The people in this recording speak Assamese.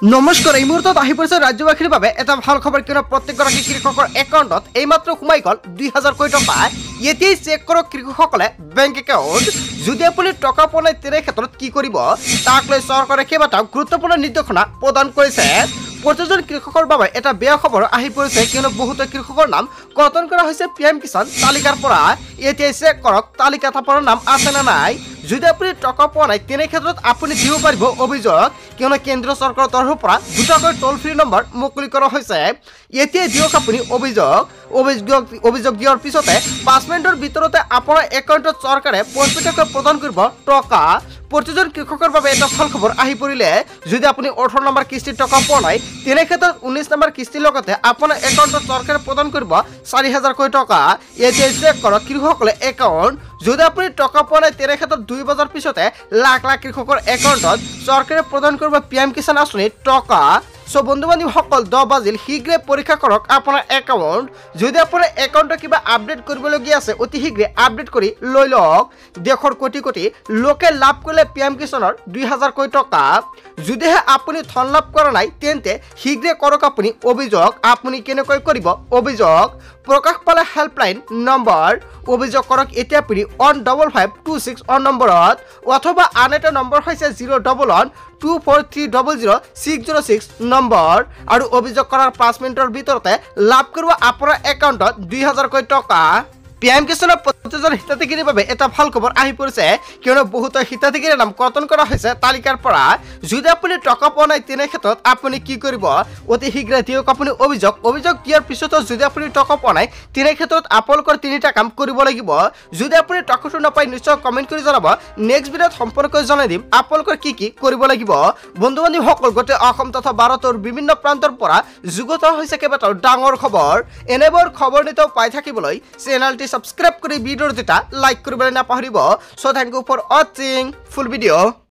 নমস্কাৰ এই মুহূৰ্তত আহি পৰিছে ৰাজ্যবাসীৰ বাবে এটা ভাল খবৰ কিয়নো প্ৰত্যেকগৰাকী কৃষকৰ একাউণ্টত এইমাত্ৰ সোমাই গ'ল 2000 কোটি টকা এতিয়াই চেক কৰক কৃষকসকলে বেংক একাউণ্ট যদি আপুনি টকা পোৱা নাই তেনে ক্ষেত্ৰত কি কৰিব তাক লৈ চৰকাৰে কেইবাটাও গুৰুত্বপূৰ্ণ নিৰ্দেশনা প্ৰদান কৰিছে প্ৰতিজন কৃষকৰ বাবে এটা বেয়া খবৰ আহি পৰিছে কিয়নো বহুতো কৃষকৰ নাম কৰ্তন কৰা হৈছে পিএম কিষাণ তালিকাৰ পৰা এতিয়াই চেক কৰক তালিকাত আপোনাৰ নাম আছে না নাই যদি আপুনি টকা পোৱা নাই তেনে ক্ষেত্ৰত আপুনি দিব পাৰিব অভিযোগ কিয়নো কেন্দ্ৰীয় চৰকাৰৰ তৰফৰ পৰা দুটাকৈ টোল ফ্ৰী নম্বৰ মুকলি কৰা হৈছে এতিয়া দিয়ক আপুনি অভিযোগ দিয়াৰ পিছতে 5 মিনিটৰ ভিতৰতে আপোনাৰ একাউণ্টত চৰকাৰে পঞ্চায়তকৈ প্ৰদান কৰিব টকা প্ৰতিজন কৃষকৰ বাবে এটা ভাল খবৰ আহি পৰিলে যদি আপুনি 18 নম্বৰ কিস্তিৰ টকা পোৱা নাই তেনে ক্ষেত্ৰত 19 নম্বৰ কিস্তিৰ লগতে আপোনাৰ একাউণ্টত চৰকাৰে প্ৰদান কৰিব 4000 কোটি টকা এতিয়া চেক কৰক কৃষকসকলে একাউণ্ট যদি আপুনি টকা পোৱা নাই তেনে ক্ষেত্ৰত 2 বছৰ পিছতে লাখ লাখ কৃষকৰ একাউণ্টত চৰকাৰে প্ৰদান কৰিব পিএম কিষাণ আঁচনিৰ টকা সো বন্ধু বান্ধৱীসকল 10 বাজিল শীঘ্ৰে পৰীক্ষা কৰক আপোনাৰ একাউণ্ট যদি আপোনাৰ একাউণ্টত কিবা আপডেট কৰিবলগীয়া আছে অতি শীঘ্ৰে আপডেট কৰি লৈ লওক দেশৰ কোটি কোটি লোকে লাভ কৰিলে পিএম কিষাণৰ 2000 কোটি টকা যদিহে আপুনি ধন লাভ কৰা নাই তেন্তে শীঘ্ৰে কৰক আপুনি অভিযোগ আপুনি কেনেকৈ কৰিব অভিযোগ প্ৰকাশ পালে হেল্পলাইন নম্বৰ অভিযোগ কৰক এতিয়া আপুনি 15526 নম্বৰত অথবা আন এটা নম্বৰ হৈছে 01124300606 নম্বৰ আৰু অভিযোগ কৰাৰ 5 মিনিটৰ ভিতৰতে লাভ কৰিব আপোনাৰ একাউণ্টত 2000 কোটি টকা পিএম কিষাণৰ প্ৰতিজন হিতাধিকাৰীৰ বাবে এটা ভাল খবৰ আহি পৰিছে কিয়নো বহুত হিতাধিকাৰীৰ নাম কৰ্তন কৰা হৈছে তালিকাৰ পৰা যদি আপুনি টকা পোৱা নাই তেনে ক্ষেত্ৰত আপুনি কি কৰিব অতি শীঘ্ৰে দিয়ক আপুনি অভিযোগ দিয়াৰ পিছতো যদি আপুনি টকা পোৱা নাই তেনে ক্ষেত্ৰত আপোনালোকৰ তিনিটা কাম কৰিব লাগিব যদি আপুনি টকাটো নাপায় নিশ্চয় কমেণ্ট কৰি জনাব নেক্সট ভিডিঅ'ত সম্পূৰ্ণকৈ জনাই দিম আপোনালোকৰ কি কি কৰিব লাগিব বন্ধু বান্ধৱীসকল গোটেই অসম তথা ভাৰতৰ বিভিন্ন প্ৰান্তৰ পৰা যুগত হৈছে কেইবাটাও ডাঙৰ খবৰ এনেবোৰ খবৰ নিতৌ পাই থাকিবলৈ চেনেলটি সাবস্ক্ৰাইব কৰে ভিডিওটা লাইক কৰিবলৈ নাপাহৰিব so thank you for watching full video